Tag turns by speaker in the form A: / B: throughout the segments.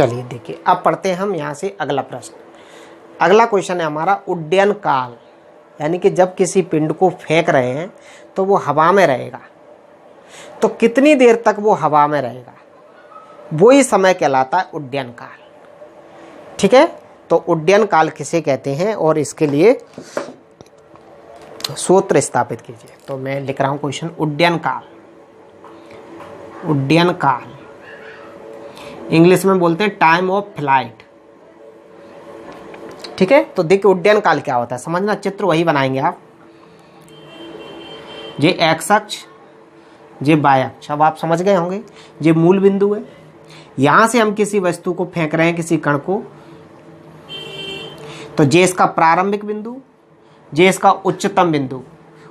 A: चलिए देखिए, अब पढ़ते हैं हम यहाँ से अगला प्रश्न। अगला क्वेश्चन है हमारा उड्डयन काल, यानी कि जब किसी पिंड को फेंक रहे हैं तो वो हवा में रहेगा, तो कितनी देर तक वो हवा में रहेगा, वही समय कहलाता है उड्डयन काल। ठीक है, तो उड्डयन काल किसे कहते हैं और इसके लिए सूत्र स्थापित कीजिए। तो मैं लिख रहा हूं क्वेश्चन, उड्डयन काल। उड्डयन काल इंग्लिश में बोलते हैं टाइम ऑफ फ्लाइट। ठीक है, तो देखिए उड्डयन काल क्या होता है, समझना, चित्र वही बनाएंगे आप। ये एक्स अक्ष, ये वाई अक्ष, अब आप समझ गए होंगे। ये मूल बिंदु है, यहां से हम किसी वस्तु को फेंक रहे हैं, किसी कण को, तो ये इसका प्रारंभिक बिंदु, ये इसका उच्चतम बिंदु,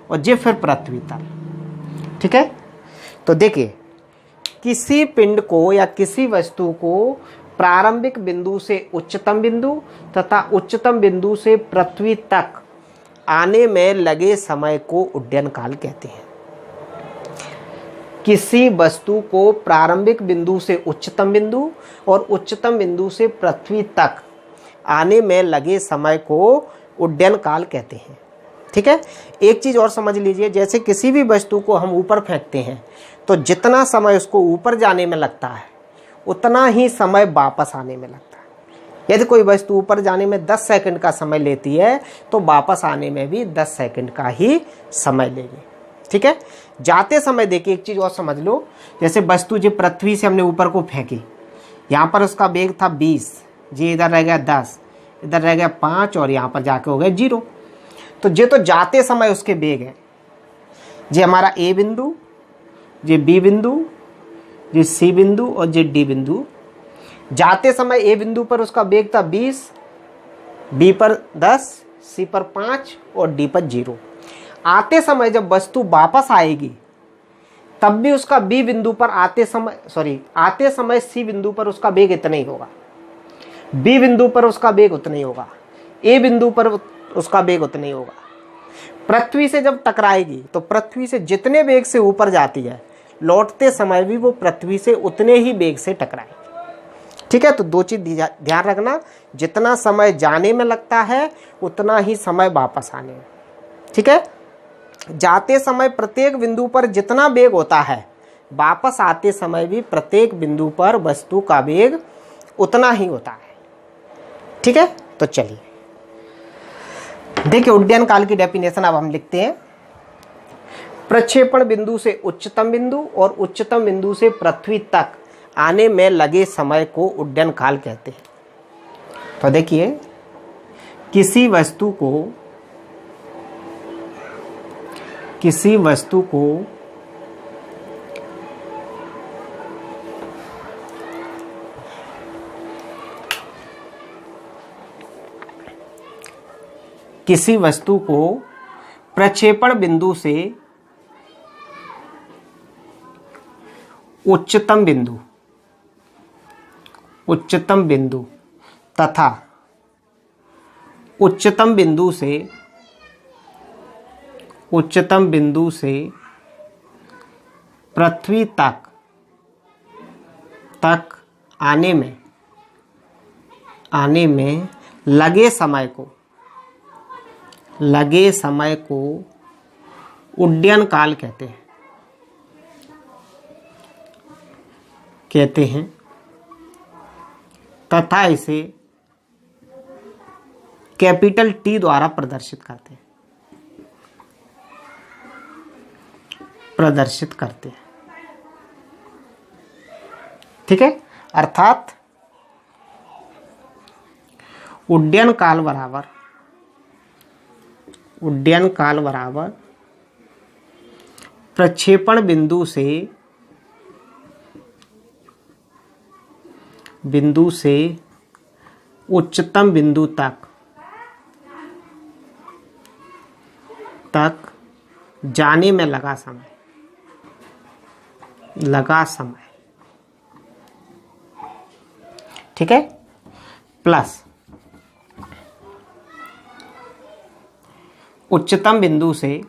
A: और ये फिर पृथ्वी तल। ठीक है, तो देखिए किसी पिंड को या किसी वस्तु को प्रारंभिक बिंदु से उच्चतम बिंदु तथा उच्चतम बिंदु से पृथ्वी तक आने में लगे समय को उड्डयन काल कहते हैं। किसी वस्तु को प्रारंभिक बिंदु से उच्चतम बिंदु और उच्चतम बिंदु से पृथ्वी तक आने में लगे समय को उड्डयन काल कहते हैं। ठीक है, एक चीज और समझ लीजिए, जैसे किसी भी वस्तु को हम ऊपर फेंकते हैं तो जितना समय उसको ऊपर जाने में लगता है उतना ही समय वापस आने में लगता है। यदि कोई वस्तु ऊपर जाने में 10 सेकंड का समय लेती है तो वापस आने में भी 10 सेकंड का ही समय लेगी। ठीक है, जाते समय देखिए एक चीज और समझ लो, जैसे वस्तु जो पृथ्वी से हमने ऊपर को फेंकी, यहाँ पर उसका वेग था 20, जी इधर रह गया 10, इधर रह गया 5 और यहाँ पर जाके हो गए 0। तो ये तो जाते समय उसके वेग है। ये हमारा ए बिंदु, ये बी बिंदु, ये सी बिंदु और ये डी बिंदु। जाते समय ए बिंदु पर उसका वेग था 20, बी पर 10, सी पर 5 और डी पर 0। आते समय जब वस्तु वापस आएगी तब भी उसका बी बिंदु पर आते समय सी बिंदु पर उसका वेग इतना ही होगा, बी बिंदु पर उसका वेग उतना ही होगा, ए बिंदु पर उसका वेग उतना ही होगा। पृथ्वी से जब टकराएगी तो पृथ्वी से जितने वेग से ऊपर जाती है, लौटते समय भी वो पृथ्वी से उतने ही वेग से टकराएगी। ठीक है, तो दो चीज ध्यान रखना, जितना समय जाने में लगता है उतना ही समय वापस आने में। ठीक है, जाते समय प्रत्येक बिंदु पर जितना वेग होता है, वापस आते समय भी प्रत्येक बिंदु पर वस्तु का वेग उतना ही होता है। ठीक है, तो चलिए देखिए उड्डयन काल की डेफिनेशन अब हम लिखते हैं। प्रक्षेपण बिंदु से उच्चतम बिंदु और उच्चतम बिंदु से पृथ्वी तक आने में लगे समय को उड्डयन काल कहते हैं। तो देखिए किसी वस्तु को प्रक्षेपण बिंदु से उच्चतम बिंदु तथा उच्चतम बिंदु से पृथ्वी तक आने में लगे समय को उड्डयन काल कहते हैं तथा इसे कैपिटल टी द्वारा प्रदर्शित करते हैं। ठीक है, अर्थात उड्डयन काल बराबर प्रक्षेपण बिंदु से उच्चतम बिंदु तक जाने में लगा समय। ठीक है, प्लस उच्चतम बिंदु से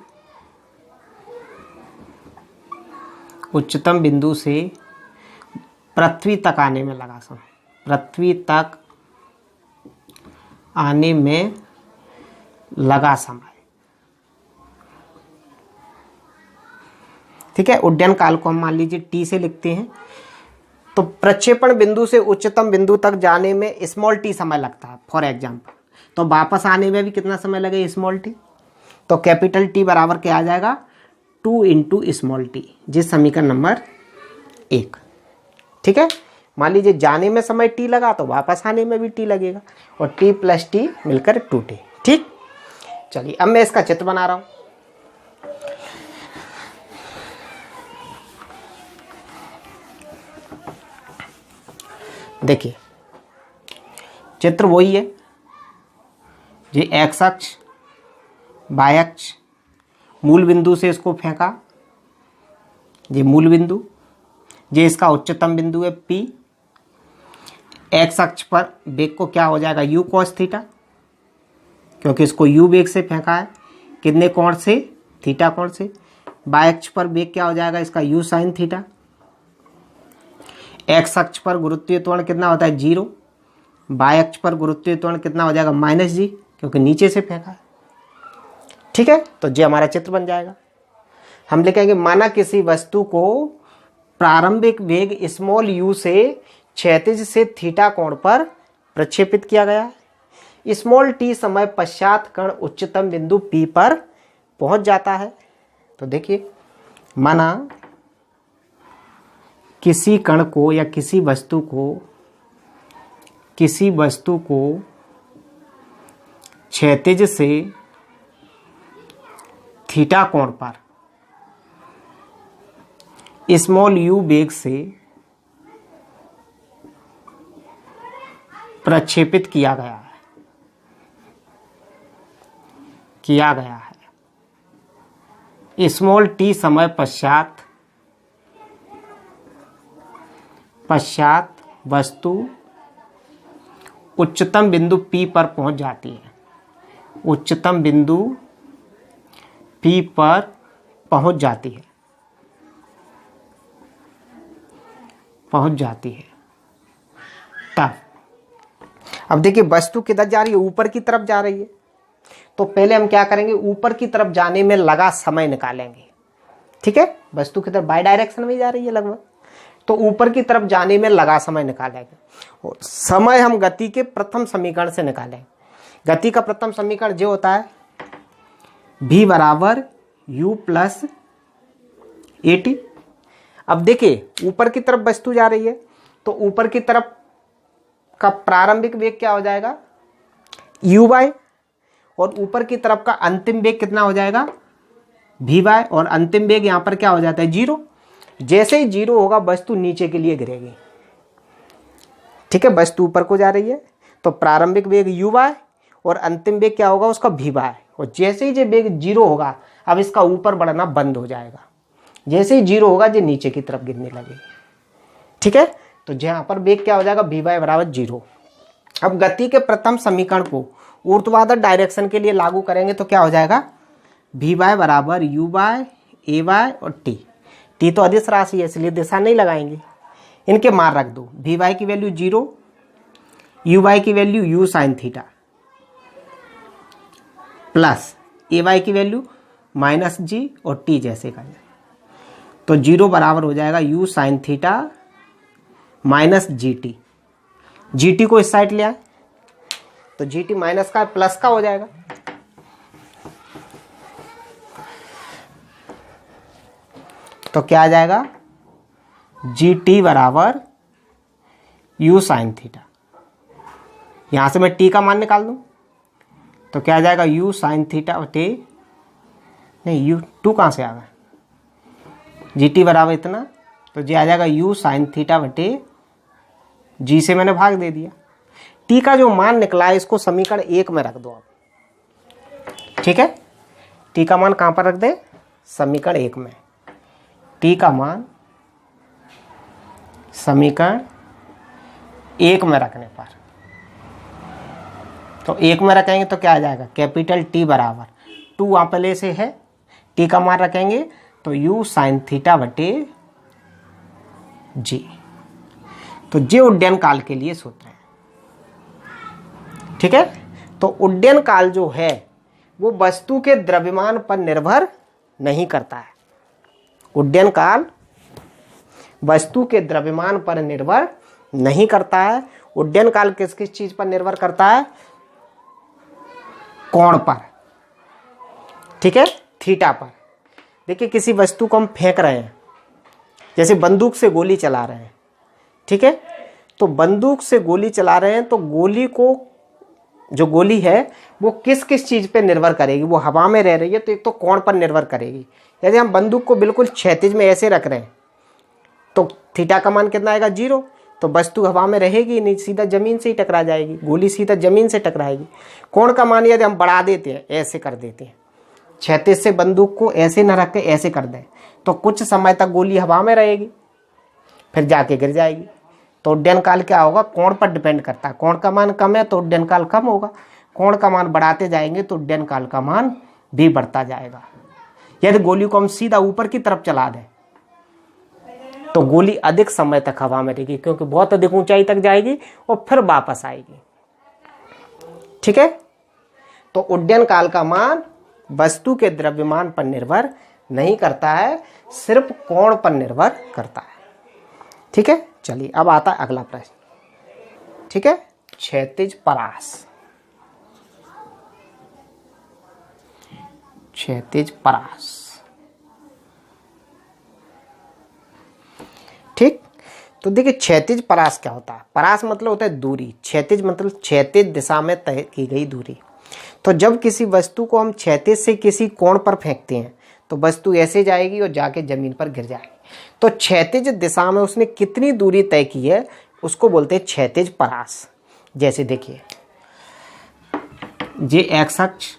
A: पृथ्वी तक आने में लगा समय। पृथ्वी तक आने में लगा समय। ठीक है, उड्डयन काल को हम मान लीजिए टी से लिखते हैं। तो प्रक्षेपण बिंदु से उच्चतम बिंदु तक जाने में स्मॉल टी समय लगता है फॉर एग्जाम्पल, तो वापस आने में भी कितना समय लगे स्मॉल टी। तो कैपिटल टी बराबर क्या आ जाएगा 2 इंटू स्मॉल टी, जिस समीकरण नंबर 1। ठीक है, मान लीजिए जाने में समय टी लगा तो वापस आने में भी टी लगेगा, और टी प्लस टी मिलकर 2t। ठीक, चलिए अब मैं इसका चित्र बना रहा हूं। देखिए चित्र वही है, ये एक्स अक्ष, वाई अक्ष, मूल बिंदु से इसको फेंका, ये मूल बिंदु, ये इसका उच्चतम बिंदु है P। एक्स अक्ष पर वेग को क्या हो जाएगा u cos थीटा, क्योंकि इसको u वेग से फेंका है, कितने कोण से, थीटा कोण से। वाई अक्ष पर वेग क्या हो जाएगा इसका u sin थीटा। एक्स अक्ष पर गुरुत्वीय त्वरण कितना होता है 0, वाई अक्ष पर गुरुत्वीय त्वरण कितना हो जाएगा -g, क्योंकि नीचे से फेंका है। ठीक है, तो ये हमारा चित्र बन जाएगा। हम लिखेंगे माना किसी वस्तु को प्रारंभिक वेग स्मॉल u से क्षैतिज से थीटा कोण पर प्रक्षेपित किया गया है। स्मॉल t समय पश्चात कण उच्चतम बिंदु P पर पहुंच जाता है। तो देखिए माना किसी कण को या किसी वस्तु को क्षैतिज से थीटा कोण पर स्मॉल u वेग से प्रक्षेपित किया गया है। स्मॉल t समय पश्चात वस्तु उच्चतम बिंदु P पर पहुंच जाती है। उच्चतम बिंदु P पर पहुंच जाती है तब अब देखिए वस्तु किधर जा रही है, ऊपर की तरफ जा रही है। तो पहले हम क्या करेंगे, ऊपर की तरफ जाने में लगा समय निकालेंगे। ठीक है, वस्तु की तरफ बाई डायरेक्शन में जा रही है लगभग, तो ऊपर की तरफ जाने में लगा समय निकालेंगे। और समय हम गति के प्रथम समीकरण से निकालेंगे। गति का प्रथम समीकरण जो होता है v बराबर u प्लस at। अब देखिए ऊपर की तरफ वस्तु जा रही है, तो ऊपर की तरफ का प्रारंभिक वेग क्या हो जाएगा u/, और ऊपर की तरफ का अंतिम वेग कितना हो जाएगा v/, और अंतिम वेग यहाँ पर क्या हो जाता है 0। जैसे ही 0 होगा वस्तु नीचे के लिए गिरेगी। ठीक है, वस्तु ऊपर को जा रही है तो प्रारंभिक वेग u/, और अंतिम वेग क्या होगा उसका v/, और जैसे ही ये वेग 0 होगा अब इसका ऊपर बढ़ना बंद हो जाएगा। जैसे ही 0 होगा ये नीचे की तरफ गिरने लगेगी। ठीक है, तो यहाँ पर वेग क्या हो जाएगा v/, बराबर 0। अब गति के प्रथम समीकरण को ऊर्ध्वाधर डायरेक्शन के लिए लागू करेंगे तो क्या हो जाएगा v/, बराबर u/, a/, और t तो अदिश राशि है इसलिए दिशा नहीं लगाएंगे, इनके मान रख दो। v/, की वैल्यू 0, u/, की value u sin theta, plus a/, की वैल्यू -g, और t जैसे का। तो 0 बराबर हो जाएगा u sin theta minus gt। gt को इस साइड ले आए तो gt माइनस का प्लस का हो जाएगा। तो क्या आ जाएगा gt बराबर u sin थीटा। यहां से मैं t का मान निकाल दूं तो क्या आ जाएगा u sin थीटा बटे, नहीं u2 कहां से आ गया, gt बराबर इतना, तो ये आ जाएगा u sin थीटा बटे g से मैंने भाग दे दिया। t का जो मान निकला है इसको समीकरण 1 में रख दो आप। ठीक है, t का मान कहां पर रख दे, समीकरण 1 में। t का मान समीकरण 1 में रखने पर, तो 1 में रखेंगे तो क्या आ जाएगा कैपिटल T बराबर 2 वहां पहले से है, t का मान रखेंगे तो u sin थीटा बटे g। तो ये उड्डयन काल के लिए सूत्र है। ठीक है, तो उड्डयन काल जो है वो वस्तु के द्रव्यमान पर निर्भर नहीं करता है। उड्डयन काल वस्तु के द्रव्यमान पर निर्भर नहीं करता है। उड्डयन काल किस किस चीज पर निर्भर करता है? कोण पर। ठीक है, थीटा पर। देखिए किसी वस्तु को हम फेंक रहे हैं, जैसे बंदूक से गोली चला रहे हैं। ठीक है, तो बंदूक से गोली चला रहे हैं तो गोली को, जो गोली है वो किस किस चीज पे निर्भर करेगी? वो हवा में रह रही है तो एक तो कोण पर निर्भर करेगी। यदि हम बंदूक को बिल्कुल क्षैतिज में ऐसे रख रहे हैं तो थीटा का मान कितना आएगा? 0। तो वस्तु हवा में रहेगी नहीं, सीधा जमीन से ही टकरा जाएगी, गोली सीधा जमीन से टकराएगी। कोण का मान यदि हम बढ़ा देते हैं, ऐसे कर देते हैं, क्षैतिज से बंदूक को ऐसे न रख के ऐसे कर दें, तो कुछ समय तक गोली हवा में रहेगी, फिर जाके गिर जाएगी। तो उड्डयन काल क्या होगा? कोण पर डिपेंड करता है। कोण का मान कम है तो उड्डयन काल कम होगा, कोण का मान बढ़ाते जाएंगे तो उड्डयन काल का मान भी बढ़ता जाएगा। यदि गोली को हम सीधा ऊपर की तरफ चला दें तो गोली अधिक समय तक हवा में रहेगी, क्योंकि बहुत अधिक ऊंचाई तक जाएगी और फिर वापस आएगी। ठीक है, तो उड्डयन काल का मान वस्तु के द्रव्यमान पर निर्भर नहीं करता है, सिर्फ कोण पर निर्भर करता है। ठीक है, चलिए अब आता है अगला प्रश्न। ठीक है, क्षैतिज परास। क्षैतिज परास। ठीक, तो देखिए क्षैतिज परास क्या होता है? परास मतलब होता है दूरी, क्षैतिज मतलब क्षैतिज दिशा में तय की गई दूरी। तो जब किसी वस्तु को हम क्षैतिज से किसी कोण पर फेंकते हैं तो वस्तु ऐसे जाएगी और जाके जमीन पर गिर जाएगी। तो क्षैतिज दिशा में उसने कितनी दूरी तय की है उसको बोलते हैं क्षैतिज परास। जैसे देखिए, ये एक्स अक्ष,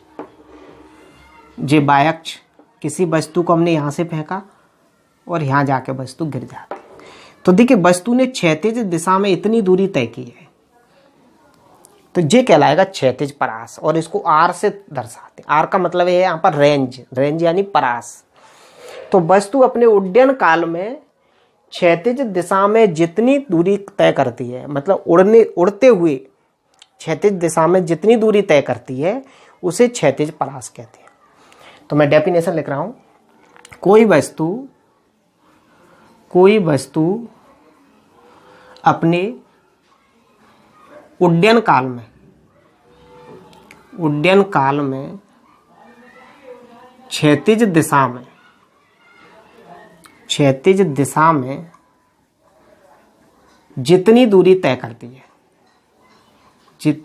A: ये वाई अक्ष, किसी वस्तु को हमने यहाँ से फेंका और यहाँ जाके वस्तु गिर जाती। तो देखिए वस्तु ने क्षैतिज दिशा में इतनी दूरी तय की है, तो ये कहलाएगा क्षैतिज परास। और इसको आर से दर्शाते हैं। आर का मतलब है यहाँ पर रेंज, रेंज यानी परास। तो वस्तु अपने उड्डयन काल में क्षैतिज दिशा में जितनी दूरी तय करती है, मतलब उड़ते हुए क्षैतिज दिशा में जितनी दूरी तय करती है उसे क्षैतिज परास कहते हैं। तो मैं डेफिनेशन लिख रहा हूं, कोई वस्तु अपने उड्डयन काल में क्षैतिज दिशा में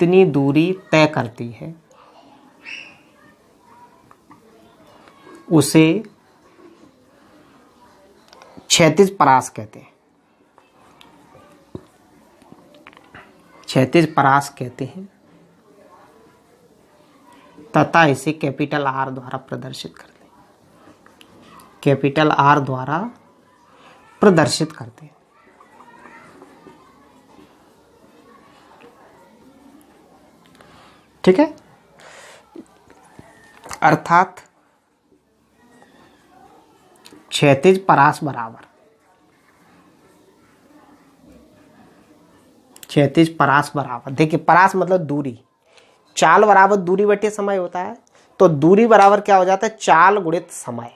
A: जितनी दूरी तय करती है उसे क्षैतिज परास कहते हैं। क्षैतिज परास कहते हैं तथा इसे कैपिटल आर द्वारा प्रदर्शित करते हैं। कैपिटल आर द्वारा प्रदर्शित करते हैं। ठीक है, अर्थात क्षैतिज परास बराबर, क्षैतिज परास बराबर, देखिए परास मतलब दूरी, चाल बराबर दूरी बटे समय होता है। तो दूरी बराबर क्या हो जाता है? चाल गुणित समय।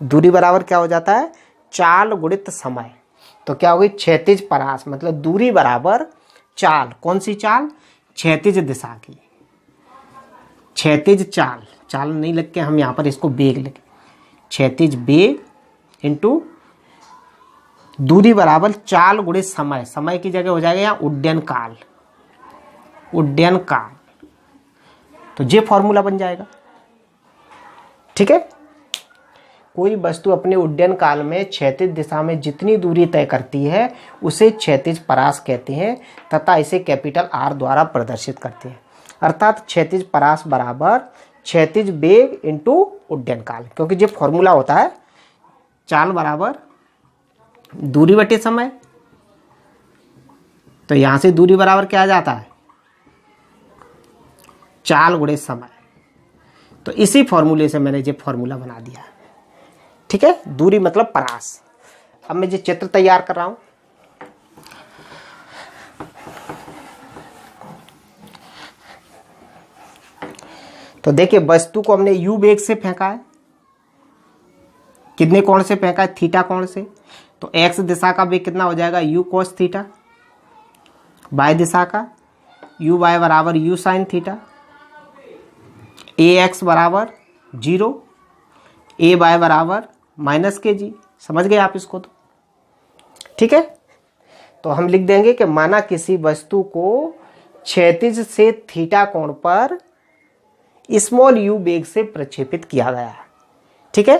A: दूरी बराबर क्या हो जाता है? चाल गुणित समय। तो क्या होगी? क्षैतिज परास मतलब दूरी बराबर चाल। कौन सी चाल? क्षैतिज दिशा की क्षैतिज चाल। चाल नहीं लिख के हम यहाँ पर इसको वेग लिखें, क्षैतिज वेग इंटू दूरी बराबर चाल गुणित समय। समय की जगह हो जाएगा यहाँ उड्डयन काल। उड्डयन काल, तो ये फॉर्मूला बन जाएगा। ठीक है, कोई वस्तु अपने उड्डयन काल में क्षैतिज दिशा में जितनी दूरी तय करती है उसे क्षैतिज परास कहते हैं तथा इसे कैपिटल आर द्वारा प्रदर्शित करते हैं। अर्थात क्षैतिज परास बराबर क्षैतिज वेग इंटू उड्डयन काल, क्योंकि ये फॉर्मूला होता है चाल बराबर दूरी बटे समय। तो यहां से दूरी बराबर क्या आ जाता है? चाल गुणित समय। तो इसी फॉर्मूले से मैंने ये फॉर्मूला बना दिया। ठीक है, दूरी मतलब परास। अब मैं ये चित्र तैयार कर रहा हूं। तो देखिए वस्तु को हमने u वेग से फेंका है, कितने कोण से फेंका है, थीटा कोण से। तो x दिशा का वेग कितना हो जाएगा, u cos थीटा। y दिशा का u y बराबर u sin थीटा। ax बराबर 0, a y बराबर -kg। समझ गए आप इसको? तो ठीक है। तो हम लिख देंगे कि माना किसी वस्तु को क्षैतिज से थीटा कोण पर स्मॉल u वेग से प्रक्षेपित किया गया है। ठीक है।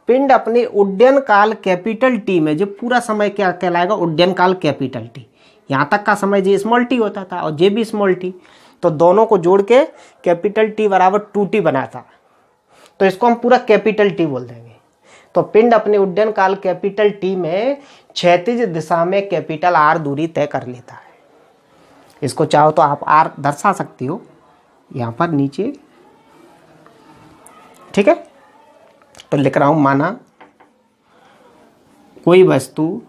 A: पिंड अपने उड्डयन काल कैपिटल टी में, जो पूरा समय क्या कहलाएगा, उड्डयन काल कैपिटल टी, यहाँ तक का समय जे स्मॉल टी होता था और जे भी स्मॉल टी, तो दोनों को जोड़ के कैपिटल टी बराबर 2t बना था। तो इसको हम पूरा कैपिटल टी बोल देंगे। तो पिंड अपने उड्डयन काल कैपिटल टी में क्षैतिज दिशा में कैपिटल आर दूरी तय कर लेता है। इसको चाहो तो आप आर दर्शा सकती हो यहाँ पर नीचे। ठीक है। तो लिख रहा हूं, माना कोई वस्तु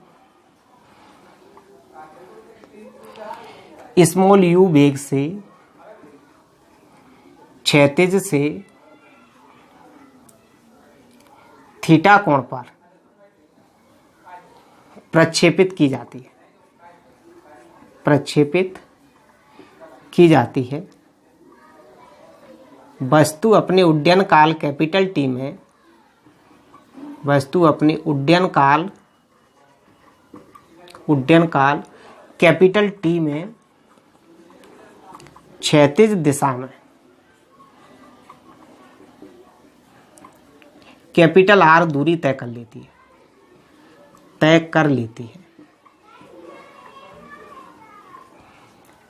A: स्मॉल u वेग से क्षैतिज से थीटा कोण पर प्रक्षेपित की जाती है, प्रक्षेपित की जाती है। वस्तु अपने उड्डयन काल कैपिटल टी में, वस्तु अपने उड्डयन काल कैपिटल टी में क्षैतिज दिशा में कैपिटल आर दूरी तय कर लेती है,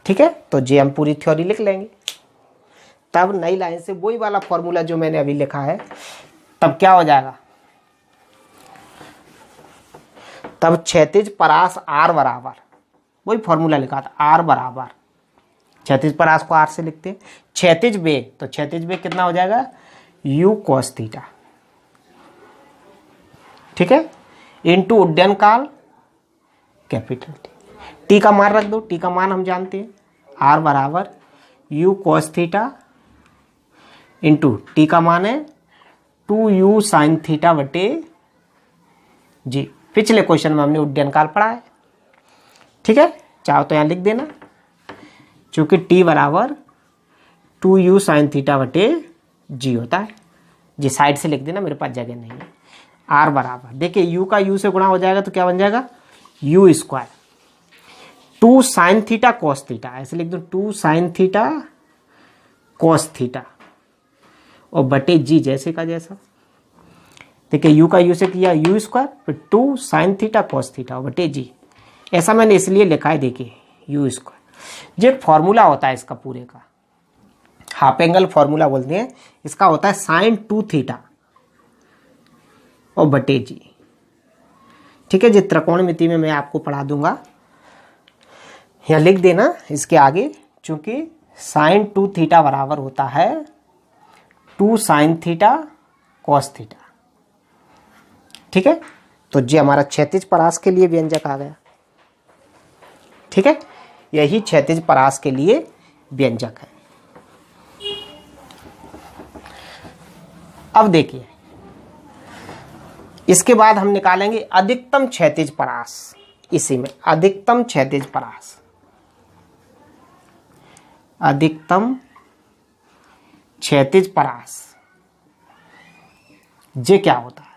A: ठीक है। तो जे हम पूरी थ्योरी लिख लेंगे। तब नई लाइन से वही वाला फॉर्मूला जो मैंने अभी लिखा है, तब क्या हो जाएगा, तब क्षैतिज परास आर बराबर, वही फॉर्मूला लिखा था, आर बराबर, क्षैतिज परास को आर से लिखते हैं, क्षैतिज वेग, तो क्षैतिज वेग कितना हो जाएगा, u cos थीटा। ठीक है। इनटू उड्डयन काल कैपिटल टी, टी का मान रख दो, टी का मान हम जानते हैं, आर बराबर u cos theta into T का मान है 2u sin थीटा बटे जी। पिछले क्वेश्चन में हमने उड्डयन काल पढ़ा है। ठीक है। चाहो तो यहाँ लिख देना, चूंकि टी बराबर 2u sin थीटा बटे जी होता है। जी साइड से लिख देना, मेरे पास जगह नहीं है। आर बराबर, देखिए u का u से गुणा हो जाएगा तो क्या बन जाएगा, u square 2 sin theta cos theta, ऐसे लिख दो 2 sin थीटा cos थीटा और बटे जी, जैसे का जैसा। देखिए u का u से किया u स्क्वायर, फिर 2 sin थीटा cos थीटा और बटे जी। ऐसा मैंने इसलिए लिखा है, देखिए u स्क्वायर। जो एक फॉर्मूला होता है इसका पूरे का, हाफ एंगल फॉर्मूला बोलते हैं, इसका होता है sin 2 थीटा और बटे जी। ठीक है। जो त्रिकोणमिति में मैं आपको पढ़ा दूंगा, यहाँ लिख देना इसके आगे, चूंकि sin 2 थीटा बराबर होता है 2 sin थीटा cos थीटा। ठीक है। तो जी हमारा क्षैतिज परास के लिए व्यंजक आ गया। ठीक है। यही क्षैतिज परास के लिए व्यंजक है। अब देखिए, इसके बाद हम निकालेंगे अधिकतम क्षैतिज परास। इसी में अधिकतम क्षैतिज परास, अधिकतम क्षैतिज परास जे क्या होता है।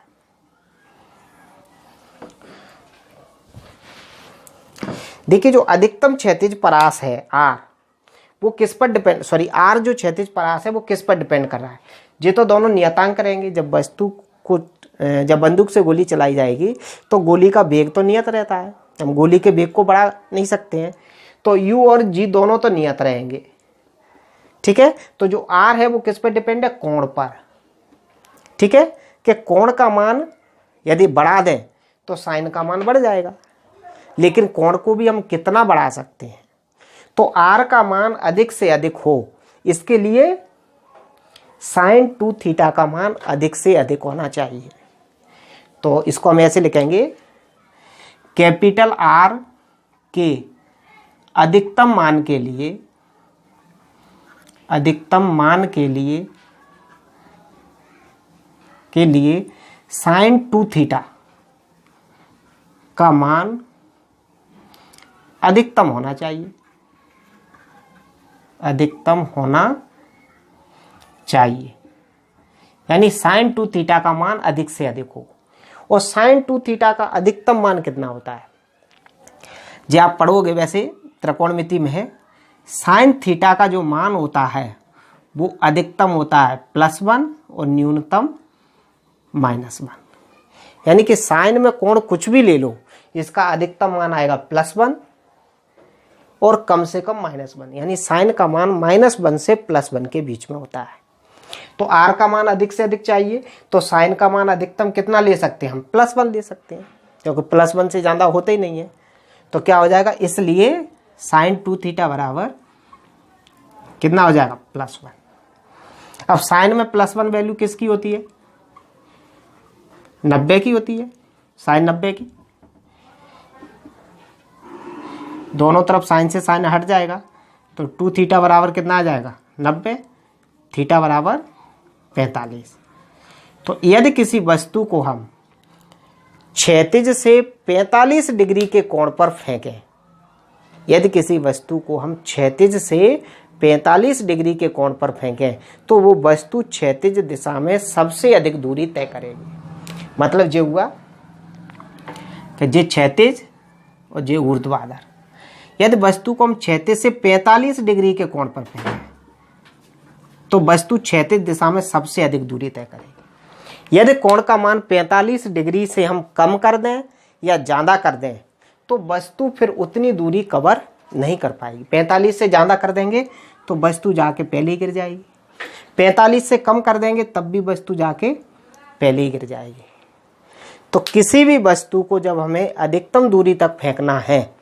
A: देखिए जो अधिकतम क्षैतिज परास है आर, वो किस पर डिपेंड, सॉरी आर जो क्षैतिज परास है वो किस पर डिपेंड कर रहा है। ये तो दोनों नियतांक रहेंगे। जब वस्तु को, जब बंदूक से गोली चलाई जाएगी तो गोली का वेग तो नियत रहता है, हम गोली के वेग को बढ़ा नहीं सकते हैं, तो u और g दोनों तो नियत रहेंगे। ठीक है। तो जो r है वो किस पर डिपेंड है, कोण पर। ठीक है। कि कोण का मान यदि बढ़ा दें तो साइन का मान बढ़ जाएगा, लेकिन कोण को भी हम कितना बढ़ा सकते हैं, तो r का मान अधिक से अधिक हो, इसके लिए sin 2 थीटा का मान अधिक से अधिक होना चाहिए। तो इसको हम ऐसे लिखेंगे, कैपिटल R के अधिकतम मान के लिए, अधिकतम मान के लिए के लिए sin 2 थीटा का मान अधिकतम होना चाहिए, अधिकतम होना चाहिए, यानी sin 2 थीटा का मान अधिक से अधिक हो। और sin 2 थीटा का अधिकतम मान कितना होता है, जो आप पढ़ोगे वैसे त्रिकोणमिति में है, sin थीटा का जो मान होता है वो अधिकतम होता है +1 और न्यूनतम -1, यानी कि साइन में कोण कुछ भी ले लो, इसका अधिकतम मान आएगा +1 और कम से कम -1, यानी साइन का मान -1 से +1 के बीच में होता है। तो r का मान अधिक से अधिक चाहिए, तो साइन का मान अधिकतम कितना ले सकते हैं हम, +1 ले सकते हैं, क्योंकि +1 से ज़्यादा होता ही नहीं है। तो क्या हो जाएगा, इसलिए sin 2 थीटा बराबर कितना हो जाएगा, +1। अब साइन में +1 वैल्यू किसकी होती है, 90 की होती है, साइन 90 की। दोनों तरफ साइन से साइन हट जाएगा, तो 2 थीटा बराबर कितना आ जाएगा, 90, थीटा बराबर 45। तो यदि किसी वस्तु को हम क्षैतिज से 45 डिग्री के कोण पर फेंकें, यदि किसी वस्तु को हम क्षैतिज से 45 डिग्री के कोण पर फेंकें, तो वो वस्तु क्षैतिज दिशा में सबसे अधिक दूरी तय करेगी। मतलब जो हुआ कि जे क्षैतिज और जे ऊर्ध्वाधर, यदि वस्तु को हम क्षैतिज से 45 डिग्री के कोण पर फेंकें तो वस्तु क्षैतिज दिशा में सबसे अधिक दूरी तय करेगी। यदि कोण का मान 45 डिग्री से हम कम कर दें या ज़्यादा कर दें तो वस्तु फिर उतनी दूरी कवर नहीं कर पाएगी। 45 से ज़्यादा कर देंगे तो वस्तु जाके पहले ही गिर जाएगी, 45 से कम कर देंगे तब भी वस्तु जाके पहले ही गिर जाएगी। तो किसी भी वस्तु को जब हमें अधिकतम दूरी तक फेंकना है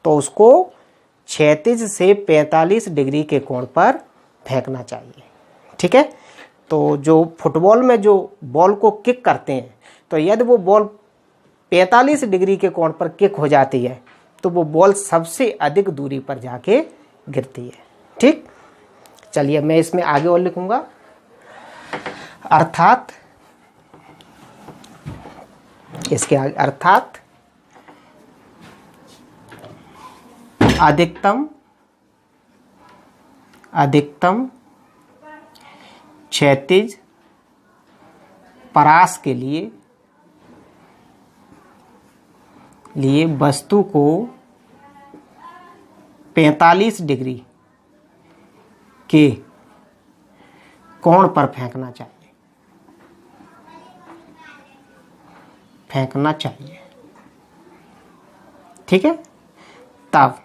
A: तो उसको क्षैतिज से 45 डिग्री के कोण पर फेंकना चाहिए। ठीक है। तो जो फुटबॉल में जो बॉल को किक करते हैं, तो यदि वो बॉल 45 डिग्री के कोण पर किक हो जाती है तो वो बॉल सबसे अधिक दूरी पर जाके गिरती है। ठीक, चलिए मैं इसमें आगे और लिखूंगा, अर्थात इसके आगे, अर्थात अधिकतम क्षैतिज परास के लिए वस्तु को 45 डिग्री के कोण पर फेंकना चाहिए। ठीक है। तब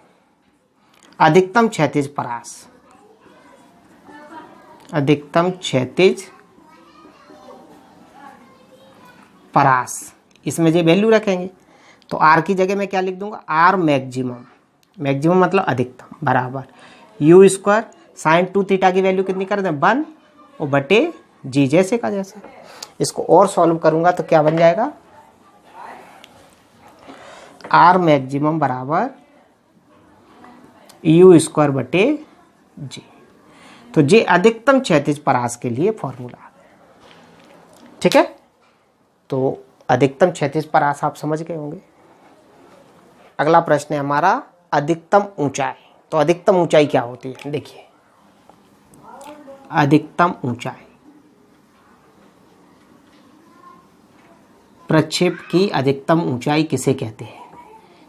A: अधिकतम क्षैतिज परास, इसमें जो वैल्यू रखेंगे तो आर की जगह मैं क्या लिख दूंगा, आर मैक्सिमम मतलब अधिकतम बराबर यू स्क्वायर साइन 2 थीटा की वैल्यू कितनी कर दें 1 और बटे जी, जैसे का जैसे। इसको और सॉल्व करूंगा तो क्या बन जाएगा, आर मैक्सिमम बराबर यू स्क्वायर बटे जी। तो ये अधिकतम क्षैतिज परास के लिए फॉर्मूला है। ठीक है। तो अधिकतम क्षैतिज परास आप समझ गए होंगे। अगला प्रश्न है हमारा अधिकतम ऊंचाई। तो अधिकतम ऊंचाई क्या होती है, देखिए अधिकतम ऊंचाई प्रक्षेप की अधिकतम ऊंचाई किसे कहते हैं।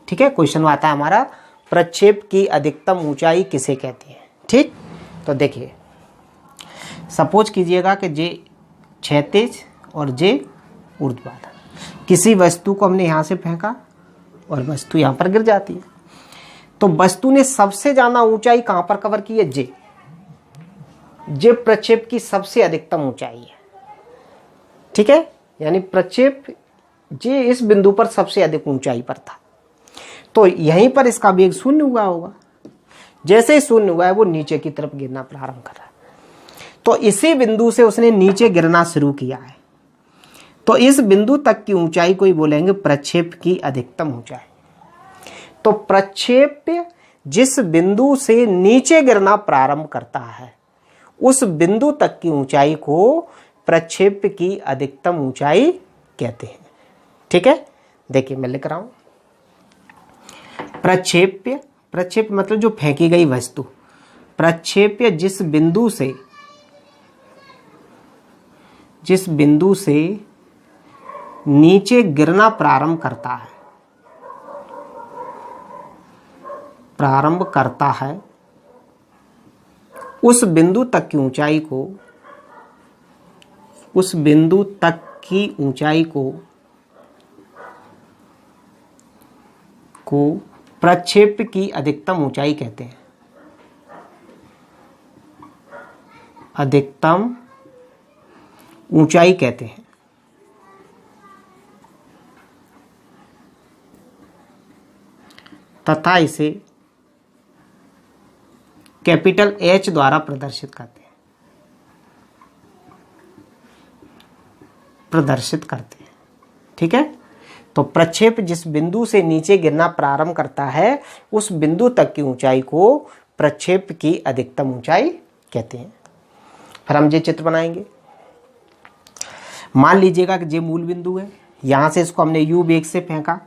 A: ठीक है, क्वेश्चन आता है हमारा प्रक्षेप की अधिकतम ऊंचाई किसे कहते हैं। ठीक, तो देखिए सपोज कीजिएगा कि जे क्षैतिज और जे ऊर्ध्वाधर, किसी वस्तु को हमने यहाँ से फेंका और वस्तु यहाँ पर गिर जाती है, तो वस्तु ने सबसे ज़्यादा ऊंचाई कहाँ पर कवर की है, जे प्रक्षेप की सबसे अधिकतम ऊंचाई है। ठीक है, यानी प्रक्षेप जे इस बिंदु पर सबसे अधिक ऊंचाई पर था, तो यहीं पर इसका वेग 0 हुआ होगा। जैसे ही 0 हुआ है वो नीचे की तरफ गिरना प्रारंभ कर रहा है, तो इसी बिंदु से उसने नीचे गिरना शुरू किया है, तो इस बिंदु तक की ऊंचाई को ही बोलेंगे प्रक्षेप की अधिकतम ऊंचाई। तो प्रक्षेप जिस बिंदु से नीचे गिरना प्रारंभ करता है उस बिंदु तक की ऊंचाई को प्रक्षेप्य की अधिकतम ऊंचाई कहते हैं। ठीक है, देखिए मैं लिख रहा हूं, प्रक्षेप्य, प्रक्षेप्य मतलब जो फेंकी गई वस्तु, प्रक्षेप्य जिस बिंदु से नीचे गिरना प्रारंभ करता है उस बिंदु तक की ऊंचाई को प्रक्षेप्य की अधिकतम ऊंचाई कहते हैं। अधिकतम ऊंचाई कहते हैं। तथा इसे कैपिटल H द्वारा प्रदर्शित करते हैं। ठीक है, तो प्रक्षेप जिस बिंदु से नीचे गिरना प्रारंभ करता है उस बिंदु तक की ऊंचाई को प्रक्षेप की अधिकतम ऊंचाई कहते हैं। फिर हम ये चित्र बनाएंगे। मान लीजिएगा कि ये मूल बिंदु है, यहां से इसको हमने u वेग से फेंका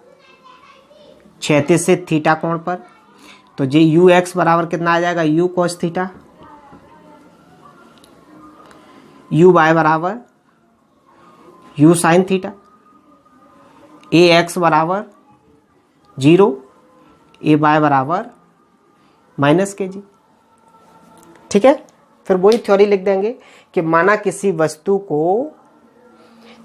A: क्षैतिज से थीटा कोण पर, तो ये ux बराबर कितना आ जाएगा, u cos थीटा, uy बराबर u sin थीटा, ax बराबर 0, ay बराबर -kg। ठीक है, फिर वही थ्योरी लिख देंगे कि माना किसी वस्तु को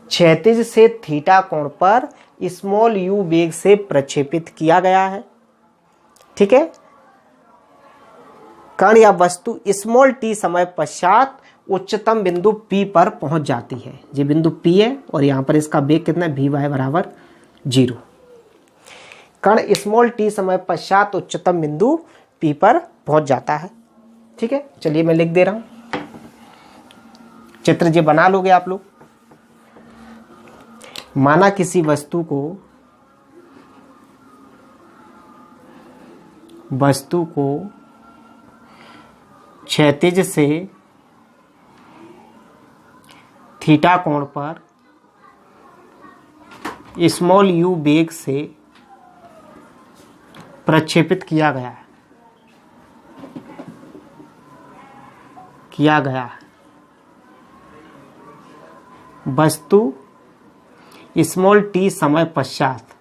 A: क्षैतिज से थीटा कोण पर स्मॉल u वेग से प्रक्षेपित किया गया है। ठीक है, कण या वस्तु स्मॉल t समय पश्चात उच्चतम बिंदु P पर पहुंच जाती है। ये बिंदु P है और यहां पर इसका वेग कितना है, Vy बराबर 0। कण स्मॉल t समय पश्चात उच्चतम बिंदु P पर पहुंच जाता है। ठीक है, चलिए मैं लिख दे रहा हूं, चित्र ये बना लोगे आप लोग। माना किसी वस्तु को क्षैतिज से थीटा कोण पर स्मॉल u वेग से प्रक्षेपित किया गया है। वस्तु स्मॉल t समय पश्चात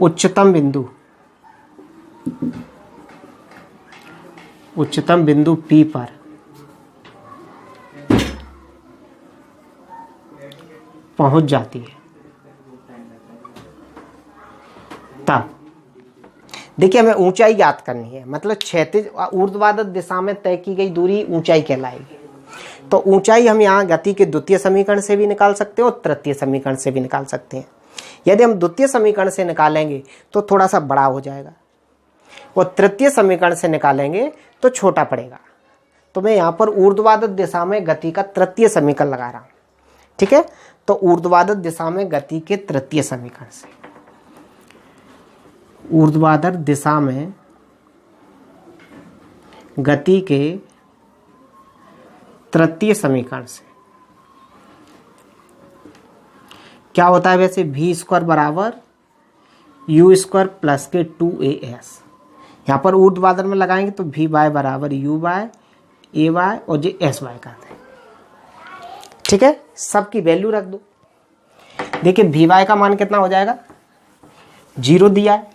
A: उच्चतम बिंदु P पर पहुंच जाती है। तब देखिए हमें ऊंचाई ज्ञात करनी है, मतलब क्षैतिज ऊर्ध्वाधर दिशा में तय की गई दूरी ऊंचाई कहलाएगी। तो ऊंचाई हम यहाँ गति के द्वितीय समीकरण से भी निकाल सकते हैं और तृतीय समीकरण से भी निकाल सकते हैं। यदि हम द्वितीय समीकरण से निकालेंगे तो थोड़ा सा बड़ा हो जाएगा और तृतीय समीकरण से निकालेंगे तो छोटा पड़ेगा। तो मैं यहाँ पर ऊर्ध्वाधर दिशा में गति का तृतीय समीकरण लगा रहा हूँ। ठीक है, तो ऊर्ध्वाधर दिशा में गति के तृतीय समीकरण से, ऊर्ध्वाधर दिशा में गति के तृतीय समीकरण से क्या होता है, वैसे v² बराबर u² प्लस के 2as। यहाँ पर ऊर्ध्वाधर में लगाएंगे तो vy बराबर uy ay और ये sy का है। ठीक है, सबकी वैल्यू रख दो। देखिए vy का मान कितना हो जाएगा, 0 दिया है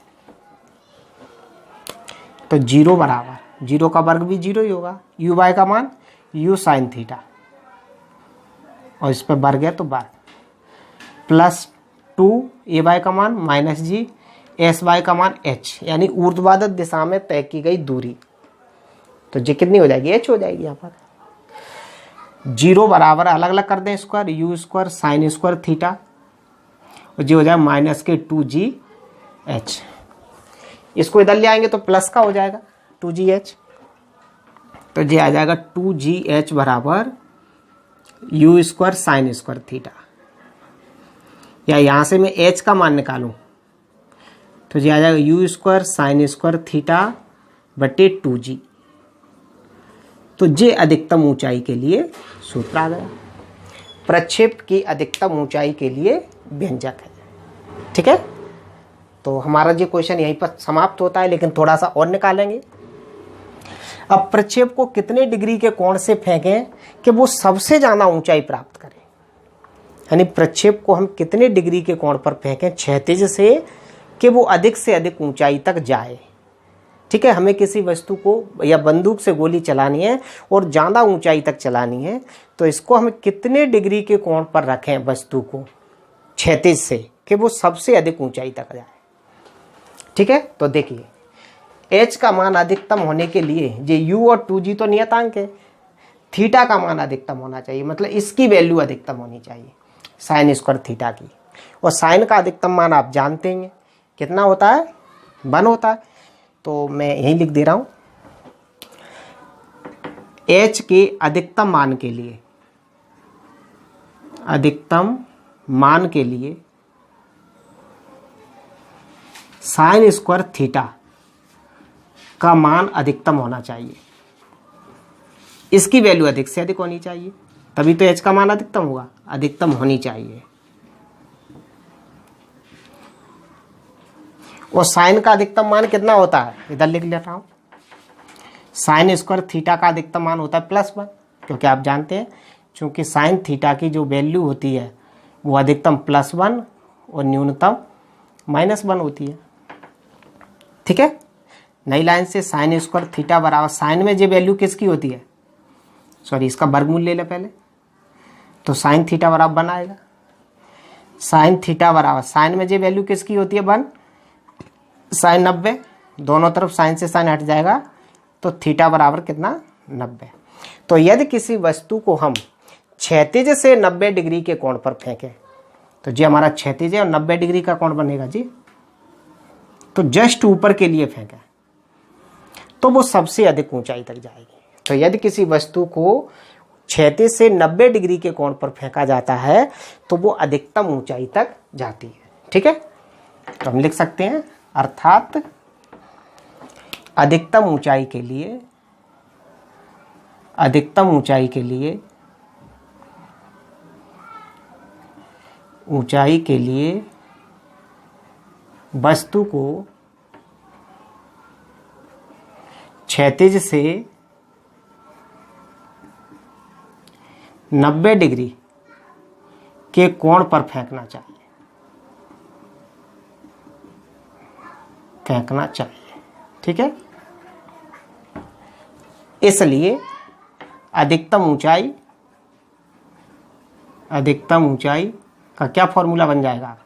A: तो 0 बराबर 0 का वर्ग भी 0 ही होगा, uy का मान u sin थीटा और इस पर वर्ग है तो वर्ग, प्लस 2 ay का मान -g sy का मान h, यानी ऊर्ध्वाधर दिशा में तय की गई दूरी। तो ये कितनी हो जाएगी, h हो जाएगी। यहाँ पर 0 बराबर अलग अलग कर दें square, u² sin square theta और ये हो जाएगा -2gh। इसको इधर ले आएंगे तो प्लस का हो जाएगा 2gh, तो ये आ जाएगा 2gh बराबर u² sin स्क्वायर थीटा। या यहाँ से मैं h का मान निकालूं तो ये आ जाएगा u² sin स्क्वायर थीटा बटे 2g। तो ये अधिकतम ऊंचाई के लिए सूत्र आ गया। प्रक्षेप की अधिकतम ऊंचाई के लिए व्यंजक है। ठीक है, तो हमारा ये क्वेश्चन यहीं पर समाप्त होता है, लेकिन थोड़ा सा और निकालेंगे। अब प्रक्षेप को कितने डिग्री के कोण से फेंकें कि वो सबसे ज़्यादा ऊंचाई प्राप्त करें, यानी प्रक्षेप को हम कितने डिग्री के कोण पर फेंकें क्षैतिज से कि वो अधिक से अधिक ऊंचाई तक जाए। ठीक है, हमें किसी वस्तु को या बंदूक से गोली चलानी है और ज़्यादा ऊंचाई तक चलानी है, तो इसको हमें कितने डिग्री के कोण पर रखें वस्तु को क्षैतिज से कि वो सबसे अधिक ऊंचाई तक जाए। ठीक है, तो देखिए h का मान अधिकतम होने के लिए ये u और 2g तो नियतांक है, थीटा का मान अधिकतम होना चाहिए, मतलब इसकी वैल्यू अधिकतम होनी चाहिए साइन स्क्वायर थीटा की। और साइन का अधिकतम मान आप जानते हैं कितना होता है, 1 होता है। तो मैं यहीं लिख दे रहा हूँ, h के अधिकतम मान के लिए, अधिकतम मान के लिए साइन स्क्वायर थीटा का मान अधिकतम होना चाहिए, इसकी वैल्यू अधिक से अधिक होनी चाहिए, तभी तो h का मान अधिकतम होगा, अधिकतम होनी चाहिए। और साइन का अधिकतम मान कितना होता है, इधर लिख लेता हूँ, साइन स्क्वायर थीटा का अधिकतम मान होता है +1, क्योंकि आप जानते हैं चूंकि साइन थीटा की जो वैल्यू होती है वो अधिकतम +1 और न्यूनतम -1 होती है। ठीक है, नई लाइन से साइन स्क्वायर थीटा बराबर, साइन में ये वैल्यू किसकी होती है, सॉरी इसका वर्गमूल ले ले पहले, तो साइन थीटा बराबर 1 आएगा। साइन थीटा बराबर, साइन में ये वैल्यू किसकी होती है 1, साइन 90, दोनों तरफ साइन से साइन हट जाएगा, तो थीटा बराबर कितना 90। तो यदि किसी वस्तु को हम क्षैतिज से 90 डिग्री के कोण पर फेंकें, तो जी हमारा क्षैतिज है और 90 डिग्री का कोण बनेगा जी, तो जस्ट ऊपर के लिए फेंकें तो वो सबसे अधिक ऊंचाई तक जाएगी। तो यदि किसी वस्तु को क्षैतिज से 90 डिग्री के कोण पर फेंका जाता है तो वो अधिकतम ऊंचाई तक जाती है। ठीक है, तो हम लिख सकते हैं अर्थात अधिकतम ऊंचाई के लिए, अधिकतम ऊंचाई के लिए, ऊंचाई के लिए वस्तु को क्षैतिज से 90 डिग्री के कोण पर फेंकना चाहिए, फेंकना चाहिए। ठीक है, इसलिए अधिकतम ऊंचाई, अधिकतम ऊंचाई का क्या फॉर्मूला बन जाएगा,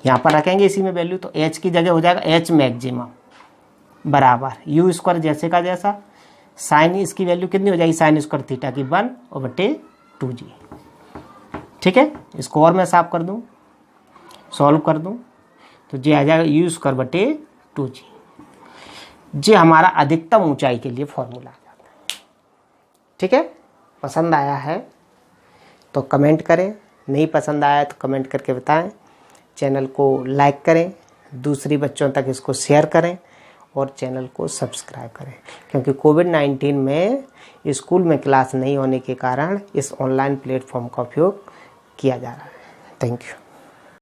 A: यहाँ पर रखेंगे इसी में वैल्यू, तो h की जगह हो जाएगा h मैक्सिमम बराबर u स्क्वायर जैसे का जैसा, साइन इसकी वैल्यू कितनी हो जाएगी, साइन स्क्वायर थीटा की 1 और बटे 2g। ठीक है, इसको और मैं साफ कर दूँ, सॉल्व कर दूँ, तो ये आ जाएगा u स्क्वायर बटे 2g। ये हमारा अधिकतम ऊंचाई के लिए फॉर्मूला आ जाता है। ठीक है, पसंद आया है तो कमेंट करें, नहीं पसंद आया तो कमेंट करके बताएं। चैनल को लाइक करें, दूसरी बच्चों तक इसको शेयर करें और चैनल को सब्सक्राइब करें, क्योंकि कोविड-19 में स्कूल में क्लास नहीं होने के कारण इस ऑनलाइन प्लेटफॉर्म का उपयोग किया जा रहा है। Thank you.